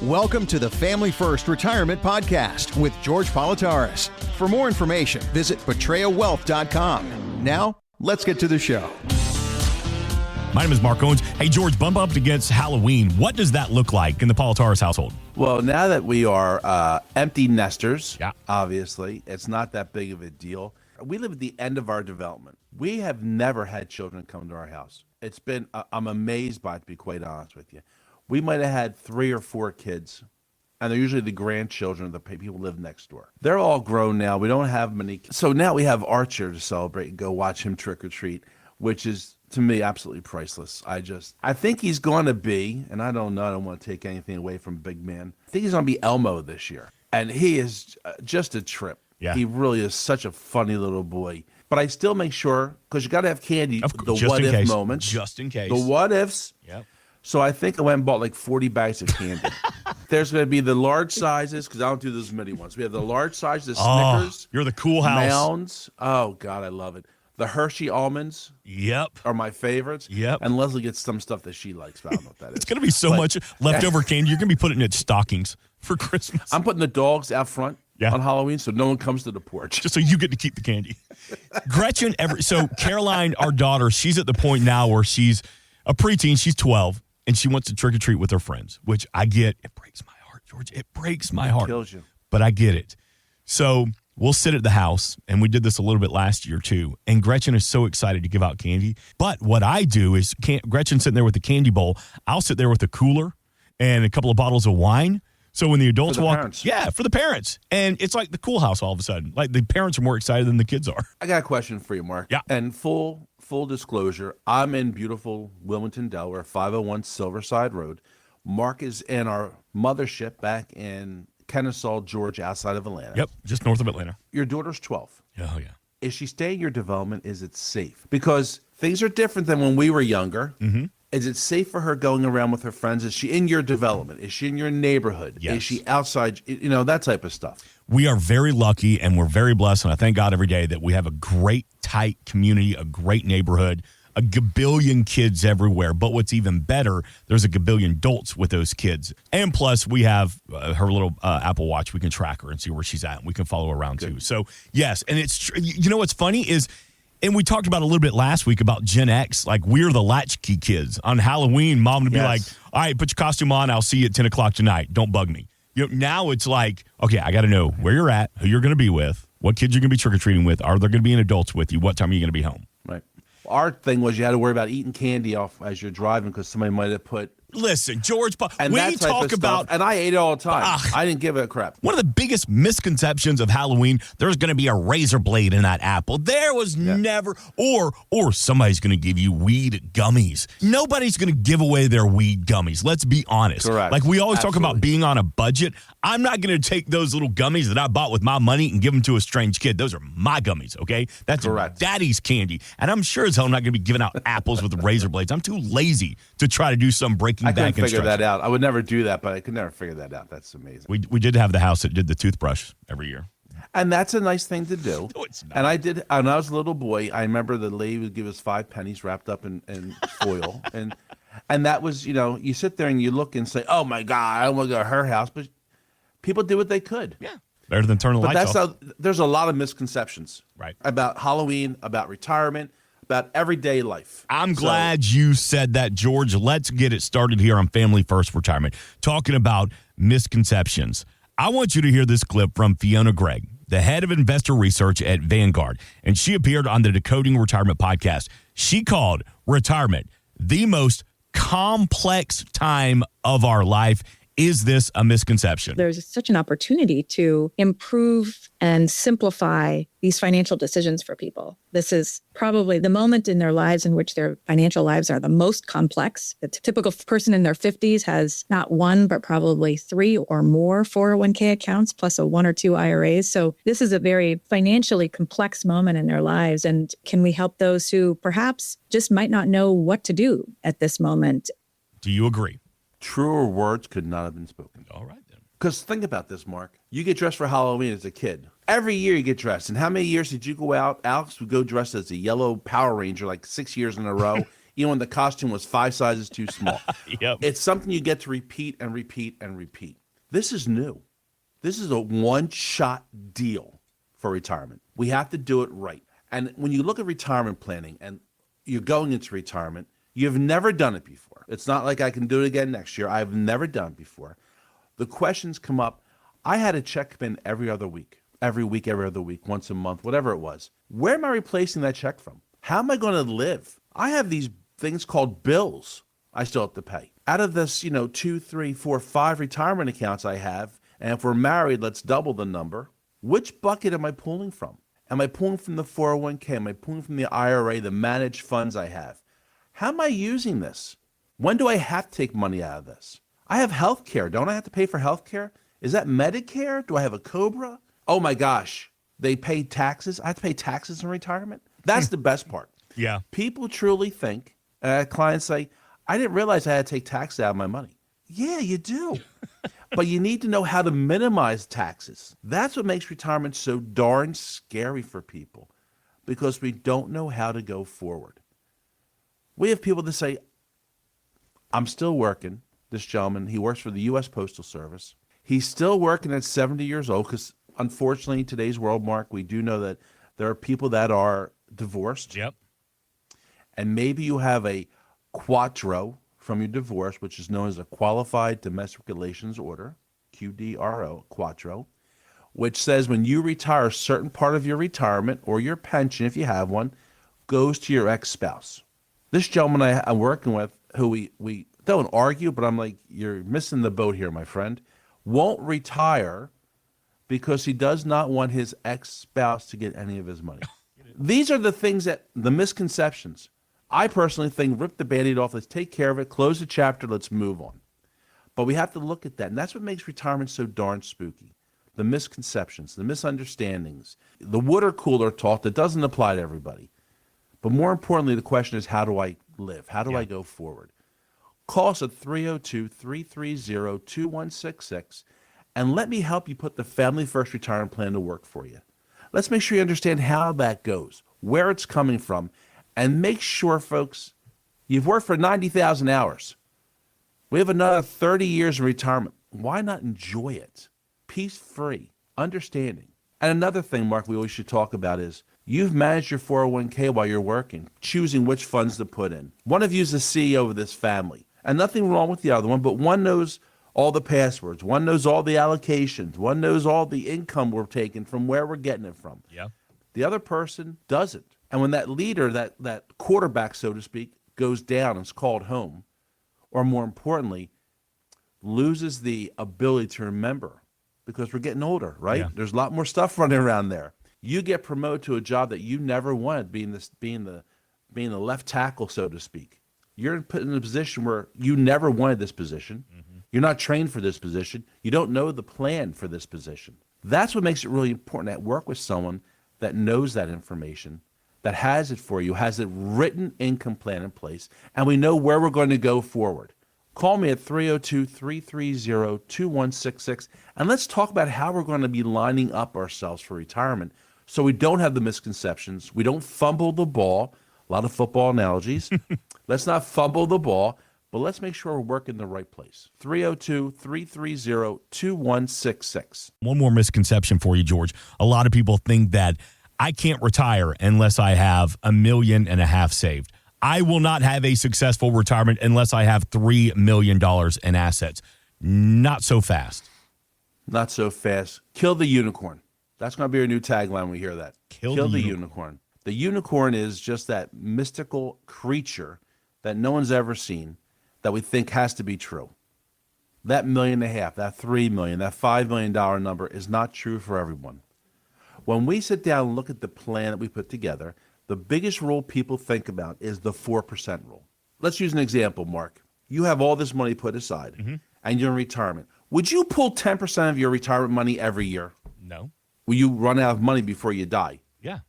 Welcome to the Family First Retirement Podcast with George Politarhos. For more information, visit betrayawealth.com. Now, let's get to the show. My name is Mark Owens. Hey, George, bump up against Halloween. What does that look like in the Politarhos household? Well, now that we are empty nesters, obviously, it's not that big of a deal. We live at the end of our development. We have never had children come to our house. It's been, I'm amazed by it, to be quite honest with you. We might have had 3 or 4 kids, and they're usually the grandchildren of the people who live next door. They're all grown now. We don't have many kids. So now we have Archer to celebrate and go watch him trick or treat, which is, to me, absolutely priceless. I think he's going to be, and I don't know, I don't want to take anything away from Big Man. I think he's going to be Elmo this year, and he is just a trip. Yeah. He really is such a funny little boy. But I still make sure, because you got to have candy, the just what in if case. moments. Just in case. The what ifs. Yep. So I think I went and bought like 40 bags of candy. There's going to be the large sizes, because I don't do those mini ones. We have the large size, the Snickers. You're the cool house. Mounds. Oh, God, I love it. The Hershey almonds. Yep. Are my favorites. Yep. And Leslie gets some stuff that she likes, but I don't know what that is. It's going to be so much leftover candy. You're going to be putting it in stockings for Christmas. I'm putting the dogs out front on Halloween so no one comes to the porch. Just so you get to keep the candy. Gretchen, so Caroline, our daughter, she's at the point now where she's a preteen. She's 12, and she wants to trick-or-treat with her friends, which I get. It breaks my heart, George. It breaks my heart. It kills you. But I get it. So we'll sit at the house, and we did this a little bit last year, too, and Gretchen is so excited to give out candy. But what I do is, Gretchen's sitting there with the candy bowl. I'll sit there with a cooler and a couple of bottles of wine. So when the adults walk, parents. for the parents. And it's like the cool house all of a sudden. Like the parents are more excited than the kids are. I got a question for you, Mark. Yeah. And full disclosure, I'm in beautiful Wilmington, Delaware, 501 Silverside Road. Mark is in our mothership back in Kennesaw, Georgia, outside of Atlanta. Yep, just north of Atlanta. Your daughter's 12. Oh, yeah. Is she staying in your development? Is it safe? Because things are different than when we were younger. Mm-hmm. Is it safe for her going around with her friends? Is she in your development? Is she in your neighborhood? Yes. Is she outside? That type of stuff. We are very lucky and we're very blessed. And I thank God every day that we have a great, tight community, a great neighborhood, a gabillion kids everywhere. But what's even better, there's a gabillion adults with those kids. And plus, we have her little Apple Watch. We can track her and see where she's at. And we can follow her around, too. So, yes. And it's you know what's funny is, and we talked about a little bit last week about Gen X. Like, we're the latchkey kids. On Halloween, Mom would be like, all right, put your costume on. I'll see you at 10 o'clock tonight. Don't bug me. Now it's like, okay, I got to know where you're at, who you're going to be with, what kids you're going to be trick-or-treating with. Are there going to be any adults with you? What time are you going to be home? Right. Our thing was you had to worry about eating candy off as you're driving because somebody might have put. Listen, George, and we talk about, and I ate it all the time. I didn't give a crap. One of the biggest misconceptions of Halloween, there's going to be a razor blade in that apple. There was never, or somebody's going to give you weed gummies. Nobody's going to give away their weed gummies. Let's be honest. Correct. Like we always talk about being on a budget. I'm not going to take those little gummies that I bought with my money and give them to a strange kid. Those are my gummies, okay? That's correct. Daddy's candy. And I'm sure as hell I'm not going to be giving out apples with razor blades. I'm too lazy to try to do some breaking I back couldn't figure that out. I would never do that, but I could never figure that out. That's amazing. We did have the house that did the toothbrush every year. And that's a nice thing to do. No, it's not. And I did, when I was a little boy, I remember the lady would give us 5 pennies wrapped up in foil. And that was, you sit there and you look and say, oh my God, I don't want to go to her house. But people did what they could. Yeah. Better than turn the lights off. There's a lot of misconceptions about Halloween, about retirement, about everyday life. I'm glad you said that, George. Let's get it started here on Family First Retirement, talking about misconceptions. I want you to hear this clip from Fiona Gregg, the head of investor research at Vanguard, and she appeared on the Decoding Retirement podcast. She called retirement the most complex time of our life. Is this a misconception? There's such an opportunity to improve and simplify these financial decisions for people. This is probably the moment in their lives in which their financial lives are the most complex. The typical person in their 50s has not one, but probably 3 or more 401k accounts, plus a 1 or 2 IRAs. So this is a very financially complex moment in their lives. And can we help those who perhaps just might not know what to do at this moment? Do you agree? Truer words could not have been spoken. All right, then. Because think about this, Mark. You get dressed for Halloween as a kid. Every year you get dressed. And how many years did you go out? Alex would go dressed as a yellow Power Ranger like 6 years in a row. even when the costume was 5 sizes too small. Yep. It's something you get to repeat and repeat and repeat. This is new. This is a one-shot deal for retirement. We have to do it right. And when you look at retirement planning and you're going into retirement, you've never done it before. It's not like I can do it again next year. I've never done it before. The questions come up. I had a check come in every other week, every other week, once a month, whatever it was. Where am I replacing that check from? How am I going to live? I have these things called bills I still have to pay. Out of this, 2, 3, 4, 5 retirement accounts I have, and if we're married, let's double the number. Which bucket am I pulling from? Am I pulling from the 401k? Am I pulling from the IRA, the managed funds I have? How am I using this? When do I have to take money out of this? I have health care. Don't I have to pay for health care? Is that Medicare? Do I have a COBRA? Oh my gosh, they pay taxes? I have to pay taxes in retirement? That's the best part. Yeah. People truly think, clients say, I didn't realize I had to take taxes out of my money. Yeah, you do. But you need to know how to minimize taxes. That's what makes retirement so darn scary for people, because we don't know how to go forward. We have people that say, I'm still working. This gentleman, he works for the U.S. Postal Service. He's still working at 70 years old because, unfortunately, in today's world, Mark, we do know that there are people that are divorced. Yep. And maybe you have a quattro from your divorce, which is known as a Qualified Domestic Relations Order, QDRO, quattro, which says when you retire, a certain part of your retirement or your pension, if you have one, goes to your ex-spouse. This gentleman I'm working with, who we don't argue, but I'm like, you're missing the boat here, my friend, won't retire because he does not want his ex-spouse to get any of his money. These are the things the misconceptions. I personally think rip the Band-Aid off, let's take care of it, close the chapter, let's move on. But we have to look at that, and that's what makes retirement so darn spooky. The misconceptions, the misunderstandings, the water cooler talk that doesn't apply to everybody. But more importantly, the question is, how do I live? How do I go forward? Call us at 302-330-2166, and let me help you put the Family First Retirement Plan to work for you. Let's make sure you understand how that goes, where it's coming from, and make sure, folks, you've worked for 90,000 hours. We have another 30 years in retirement. Why not enjoy it? Peace-free, understanding. And another thing, Mark, we always should talk about is you've managed your 401k while you're working, choosing which funds to put in. One of you is the CEO of this family, and nothing wrong with the other one, but one knows all the passwords. One knows all the allocations. One knows all the income we're taking from where we're getting it from. Yeah. The other person doesn't. And when that leader, that quarterback, so to speak, goes down and is called home, or more importantly, loses the ability to remember because we're getting older, right? Yeah. There's a lot more stuff running around there. You get promoted to a job that you never wanted, being the left tackle, so to speak. You're put in a position where you never wanted this position. Mm-hmm. You're not trained for this position. You don't know the plan for this position. That's what makes it really important to work with someone that knows that information, that has it for you, has a written income plan in place, and we know where we're going to go forward. Call me at 302-330-2166, and let's talk about how we're going to be lining up ourselves for retirement so we don't have the misconceptions, we don't fumble the ball, a lot of football analogies. Let's not fumble the ball, but let's make sure we're working the right place. 302-330-2166. One more misconception for you, George. A lot of people think that I can't retire unless I have $1.5 million saved. I will not have a successful retirement unless I have $3 million in assets. Not so fast. Not so fast. Kill the unicorn. That's going to be our new tagline when we hear that. Kill the unicorn. The unicorn is just that mystical creature that no one's ever seen that we think has to be true. That $1.5 million, that $3 million, that $5 million number is not true for everyone. When we sit down and look at the plan that we put together, the biggest rule people think about is the 4% rule. Let's use an example, Mark. You have all this money put aside, and you're in retirement. Would you pull 10% of your retirement money every year? No. Will you run out of money before you die? Yeah.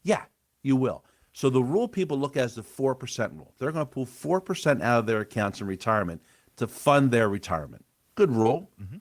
Yeah, you will. So the rule people look at is the 4% rule. They're going to pull 4% out of their accounts in retirement to fund their retirement. Good rule. Mm-hmm.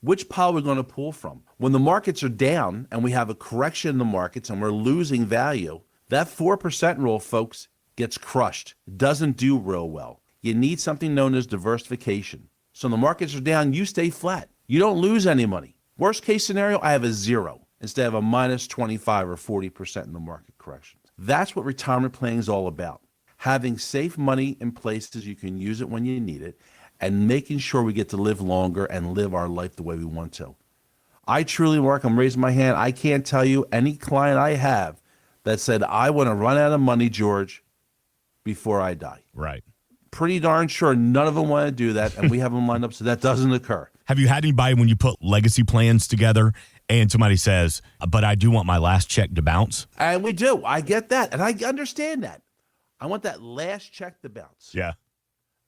Which pile are we going to pull from? When the markets are down and we have a correction in the markets and we're losing value, that 4% rule, folks, gets crushed, doesn't do real well. You need something known as diversification. So when the markets are down, you stay flat. You don't lose any money. Worst case scenario, I have a zero instead of a minus 25 or 40% in the market corrections. That's what retirement planning is all about. Having safe money in places you can use it when you need it, and making sure we get to live longer and live our life the way we want to. I truly, Mark, I'm raising my hand. I can't tell you any client I have that said, I want to run out of money, George, before I die. Right. Pretty darn sure none of them want to do that, and we have them lined up so that doesn't occur. Have you had anybody when you put legacy plans together and somebody says, but I do want my last check to bounce? And we do. I get that, and I understand that. I want that last check to bounce. Yeah.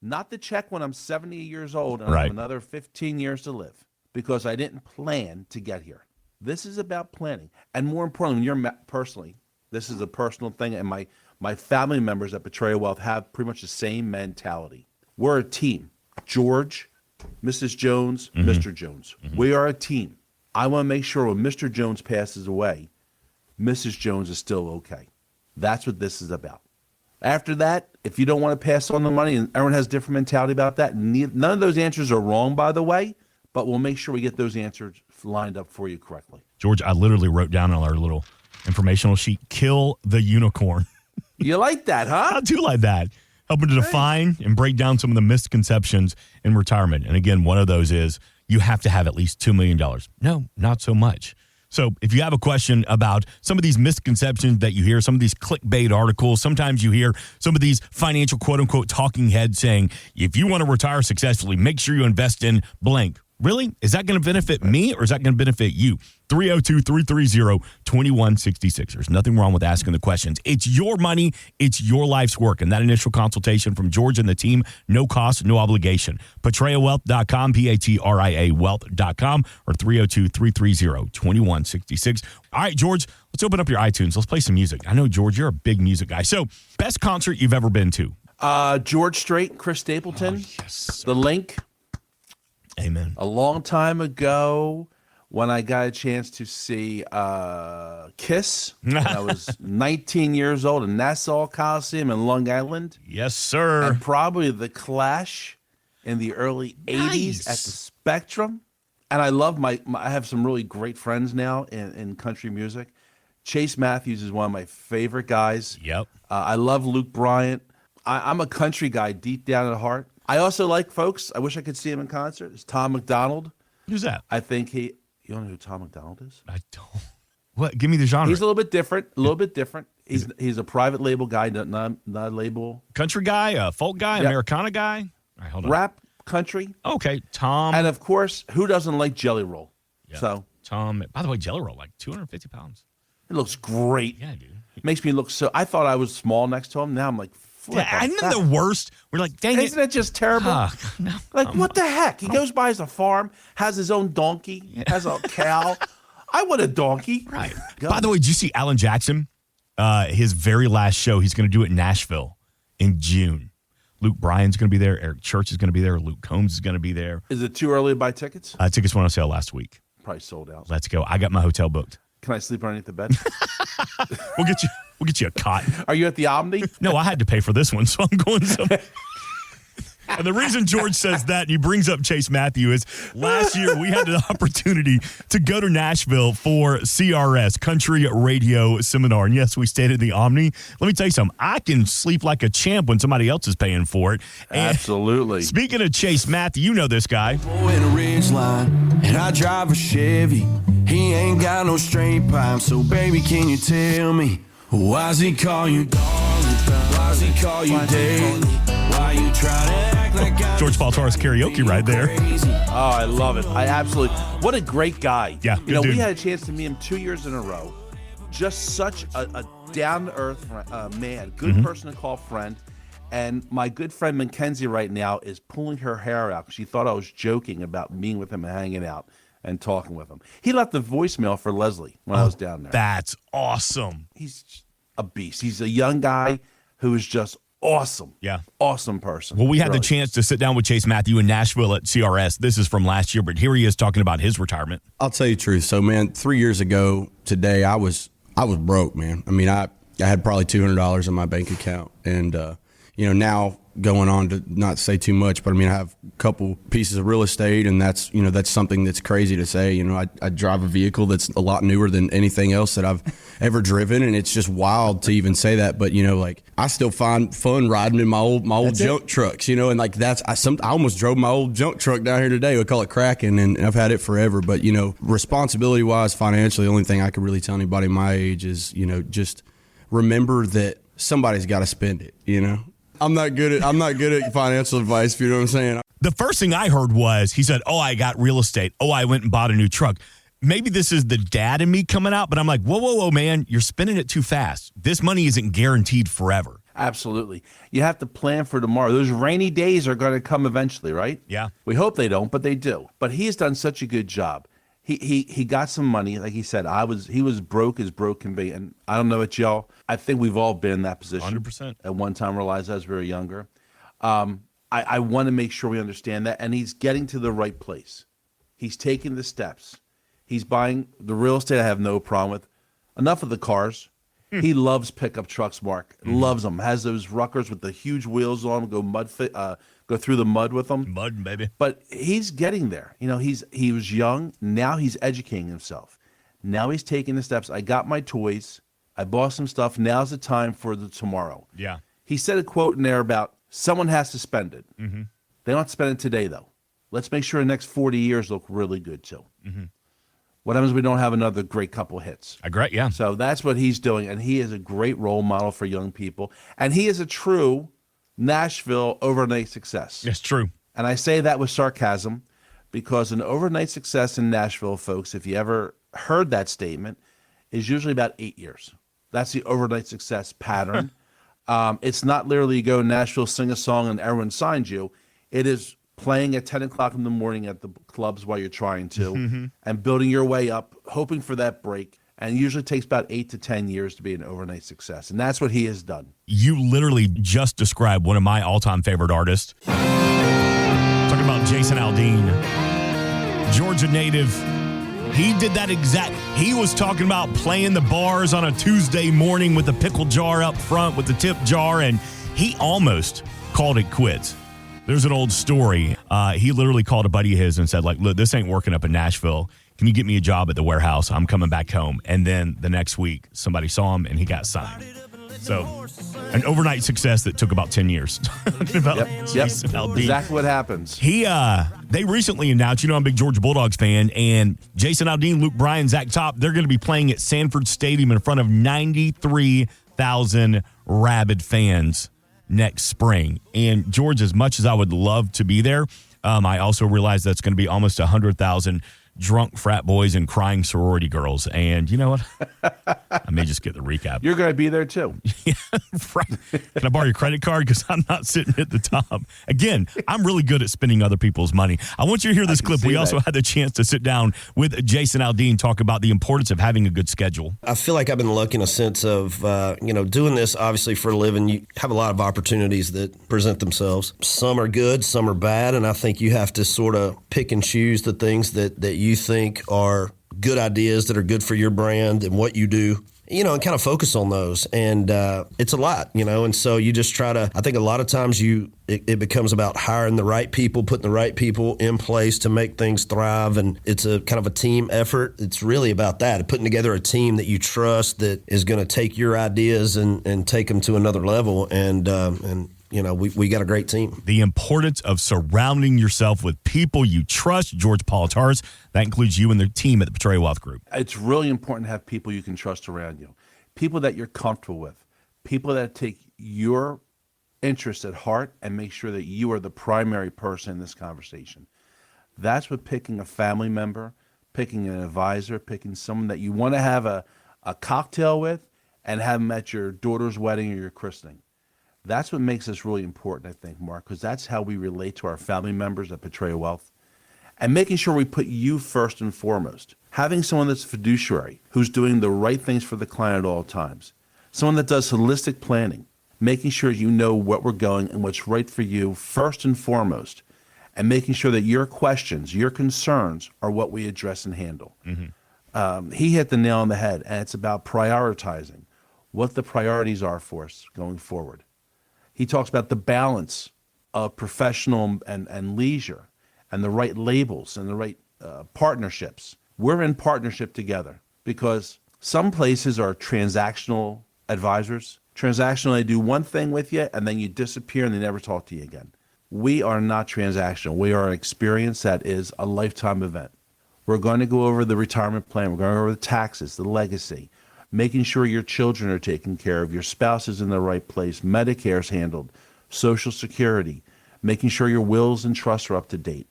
Not the check when I'm 70 years old and I have another 15 years to live because I didn't plan to get here. This is about planning. And more importantly, when you're personally, this is a personal thing, and my family members at Betrayal Wealth have pretty much the same mentality. We're a team. George, Mrs. Jones, Mr. Jones. We are a team. I want to make sure when Mr. Jones passes away, Mrs. Jones is still okay. That's what this is about. After that, if you don't want to pass on the money, and everyone has a different mentality about that, none of those answers are wrong, by the way, but we'll make sure we get those answers lined up for you correctly. George, I literally wrote down on our little informational sheet, kill the unicorn. You like that, huh? I do like that. Helping to define and break down some of the misconceptions in retirement. And again, one of those is you have to have at least $2 million. No, not so much. So if you have a question about some of these misconceptions that you hear, some of these clickbait articles, sometimes you hear some of these financial quote-unquote talking heads saying, if you want to retire successfully, make sure you invest in blank. Really? Is that going to benefit me or is that going to benefit you? 302-330-2166. There's nothing wrong with asking the questions. It's your money. It's your life's work. And that initial consultation from George and the team, no cost, no obligation. PatriaWealth.com, P-A-T-R-I-A Wealth.com, or 302-330-2166. All right, George, let's open up your iTunes. Let's play some music. I know, George, you're a big music guy. So, best concert you've ever been to? George Strait, Chris Stapleton. Oh, yes. The Link. Amen. A long time ago, when I got a chance to see Kiss, when I was 19 years old in Nassau Coliseum in Long Island. Yes, sir. And probably The Clash in the early 80s at the Spectrum. And I love I have some really great friends now in country music. Chase Matthews is one of my favorite guys. Yep. I love Luke Bryant. I'm a country guy deep down at heart. I also like, folks, I wish I could see him in concert, is Tom McDonald. Who's that? I think you don't know who Tom McDonald is? I don't. What? Give me the genre. He's a little bit different, He's a private label guy, not a label. Country guy, a folk guy, Yep. Americana guy? All right, hold on. Rap, country. Okay, Tom. And, of course, who doesn't like Jelly Roll? Yep. So Tom, by the way, Jelly Roll, like 250 pounds. it looks great. Yeah, dude. Makes me look so – I thought I was small next to him. Now I'm like, Yeah, isn't that the worst? We're like, dang it. Isn't it just terrible? No, like, what the heck? He goes by as a farm, has his own donkey, has a cow. I want a donkey. Right. By the way, did you see Alan Jackson? His very last show, he's going to do it in Nashville in June. Luke Bryan's going to be there. Eric Church is going to be there. Luke Combs is going to be there. Is it too early to buy tickets? Tickets went on sale last week. Probably sold out. Let's go. I got my hotel booked. Can I sleep underneath the bed? We'll get you a cot. Are you at the Omni? No, I had to pay for this one, so I'm going somewhere. And the reason George says that, and he brings up Chase Matthew, is last year we had the opportunity to go to Nashville for CRS, Country Radio Seminar. And yes, we stayed at the Omni. Let me tell you something. I can sleep like a champ when somebody else is paying for it. And absolutely. Speaking of Chase Matthew, you know this guy. In a ridge line, and I drive a Chevy. He ain't got no straight pipe, so baby, can you tell me why's he call you darling? Why's he call you daily? Why you try to act like I'm George Politarhos karaoke right there. Oh, I love it. I absolutely. What a great guy. Yeah, you know, dude. we had a chance to meet him 2 years in a row. Just such a down-to-earth man, good person to call friend. And my good friend Mackenzie right now is pulling her hair out because she thought I was joking about being with him and hanging out and talking with him. He left the voicemail for Leslie when I was down there. That's awesome. He's a beast. He's a young guy who is just awesome. Yeah. Awesome person. Well, we had really. the chance to sit down with Chase Matthew in Nashville at CRS. This is from last year, but here he is talking about his retirement. I'll tell you the truth. So, man, 3 years ago today, I was broke, man. I mean, I I had probably $200 in my bank account. And, now going on to not say too much, but I mean, I have a couple pieces of real estate, and that's something that's crazy to say. I drive a vehicle that's a lot newer than anything else that I've ever driven, and it's just wild to even say that. But I still find fun riding in my old junk trucks, and like I almost drove my old junk truck down here today. We call it Kraken, and I've had it forever. But responsibility wise, financially, the only thing I could really tell anybody my age is just remember that somebody's got to spend it. I'm not good at financial advice, if you know what I'm saying. The first thing I heard was, he said, I got real estate. I went and bought a new truck. Maybe this is the dad in me coming out, but I'm like, whoa, man, you're spending it too fast. This money isn't guaranteed forever. Absolutely. You have to plan for tomorrow. Those rainy days are going to come eventually, right? Yeah. We hope they don't, but they do. But he has done such a good job. He got some money. Like he said, he was broke as broke can be. And I don't know about y'all. I think we've all been in that position. 100%. At one time, realized as we were younger. I want to make sure we understand that. And he's getting to the right place. He's taking the steps. He's buying the real estate I have no problem with. Enough of the cars. He loves pickup trucks, Mark. Loves them. Has those ruckers with the huge wheels on them, go through the mud with them. Mud, baby. But he's getting there. He was young. Now he's educating himself. Now he's taking the steps. I got my toys. I bought some stuff. Now's the time for the tomorrow. Yeah. He said a quote in there about someone has to spend it. Mm-hmm. They don't have to spend it today, though. Let's make sure the next 40 years look really good, too. Mm-hmm. What happens if we don't have another great couple hits? Agree, yeah. So that's what he's doing, and he is a great role model for young people. And he is a true Nashville overnight success. It's true. And I say that with sarcasm because an overnight success in Nashville, folks, if you ever heard that statement, is usually about 8 years. That's the overnight success pattern. It's not literally you go to Nashville, sing a song, and everyone signs you. It is playing at 10 o'clock in the morning at the clubs while you're trying to, and building your way up, hoping for that break. And it usually takes about 8 to 10 years to be an overnight success. And that's what he has done. You literally just described one of my all-time favorite artists. Talking about Jason Aldean, Georgia native. He did that he was talking about playing the bars on a Tuesday morning with the pickle jar up front with the tip jar, and he almost called it quits. There's an old story. He literally called a buddy of his and said, look, this ain't working up in Nashville. Can you get me a job at the warehouse? I'm coming back home. And then the next week, somebody saw him and he got signed. So an overnight success that took about 10 years. Yep. Exactly what happens. They recently announced, I'm a big Georgia Bulldogs fan, and Jason Aldean, Luke Bryan, Zach Top, they're going to be playing at Sanford Stadium in front of 93,000 rabid fans next spring. And George, as much as I would love to be there, I also realize that's going to be almost 100,000 drunk frat boys and crying sorority girls. And you know what? I may just get the recap. You're going to be there too. Yeah, right. Can I borrow your credit card? Because I'm not sitting at the top. Again, I'm really good at spending other people's money. I want you to hear this clip. We also had the chance to sit down with Jason Aldean, talk about the importance of having a good schedule. I feel like I've been lucky in a sense of, doing this obviously for a living. You have a lot of opportunities that present themselves. Some are good, some are bad, and I think you have to sort of pick and choose the things that you think are good ideas that are good for your brand and what you do, and kind of focus on those. And it's a lot, and so you just try to, I think a lot of times it becomes about hiring the right people, putting the right people in place to make things thrive. And it's a kind of a team effort. It's really about that, putting together a team that you trust that is going to take your ideas and take them to another level. And we got a great team. The importance of surrounding yourself with people you trust. George Politarhos, that includes you and the team at the Portrayal Wealth Group. It's really important to have people you can trust around you, people that you're comfortable with, people that take your interests at heart and make sure that you are the primary person in this conversation. That's what picking a family member, picking an advisor, picking someone that you want to have a cocktail with and have them at your daughter's wedding or your christening. That's what makes us really important, I think, Mark, because that's how we relate to our family members at Portrayal Wealth. And making sure we put you first and foremost. Having someone that's fiduciary, who's doing the right things for the client at all times. Someone that does holistic planning, making sure you know what we're going and what's right for you first and foremost. And making sure that your questions, your concerns are what we address and handle. Mm-hmm. He hit the nail on the head, and it's about prioritizing. what the priorities are for us going forward. He talks about the balance of professional and leisure and the right labels and the right partnerships. We're in partnership together because some places are transactional advisors. Transactional, they do one thing with you and then you disappear and they never talk to you again. We are not transactional. We are an experience that is a lifetime event. We're going to go over the retirement plan. We're going over the taxes, the legacy, making sure your children are taken care of, your spouse is in the right place, Medicare is handled, Social Security, making sure your wills and trusts are up to date.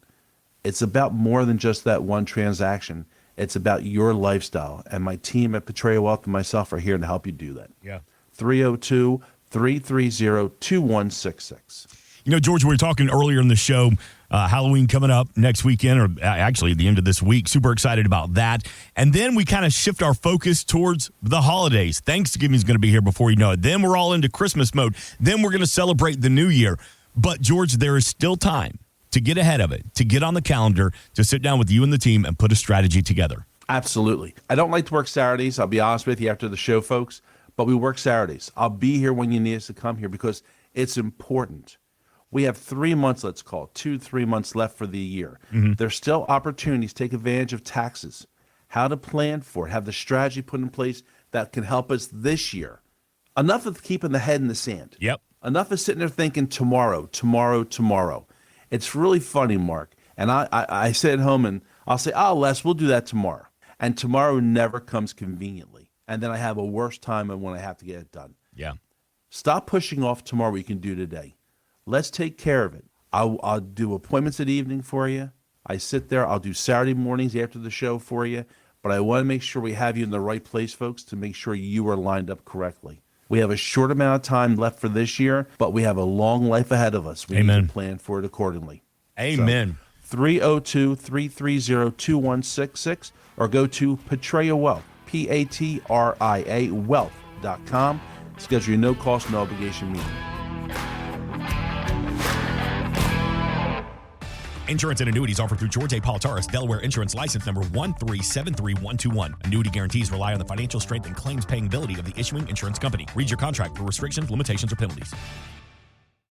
It's about more than just that one transaction. It's about your lifestyle. And my team at Portrayal Wealth and myself are here to help you do that. Yeah. 302-330-2166. You know, George, we were talking earlier in the show, Halloween coming up next weekend, or actually at the end of this week. Super excited about that. And then we kind of shift our focus towards the holidays. Thanksgiving is going to be here before you know it. Then we're all into Christmas mode. Then we're going to celebrate the new year. But, George, there is still time to get ahead of it, to get on the calendar, to sit down with you and the team and put a strategy together. Absolutely. I don't like to work Saturdays. I'll be honest with you after the show, folks, but we work Saturdays. I'll be here when you need us to come here because it's important. We have 3 months, let's call it, 2-3 months left for the year. Mm-hmm. There's still opportunities to take advantage of taxes, how to plan for it, have the strategy put in place that can help us this year. Enough of keeping the head in the sand. Yep. Enough of sitting there thinking tomorrow. It's really funny, Mark. And I sit at home and I'll say, Les, we'll do that tomorrow. And tomorrow never comes conveniently. And then I have a worse time when I have to get it done. Yeah. Stop pushing off tomorrow what you can do today. Let's take care of it. I'll do appointments at evening for you. I sit there. I'll do Saturday mornings after the show for you. But I want to make sure we have you in the right place, folks, to make sure you are lined up correctly. We have a short amount of time left for this year, but we have a long life ahead of us. We need to plan for it accordingly. Amen. So, 302-330-2166 or go to Portrayal Wealth, P-A-T-R-I-A wealth.com. Schedule your no-cost, no-obligation meeting. Insurance and annuities offered through George Politarhos, Delaware Insurance License Number 1373121. Annuity guarantees rely on the financial strength and claims paying ability of the issuing insurance company. Read your contract for restrictions, limitations, or penalties.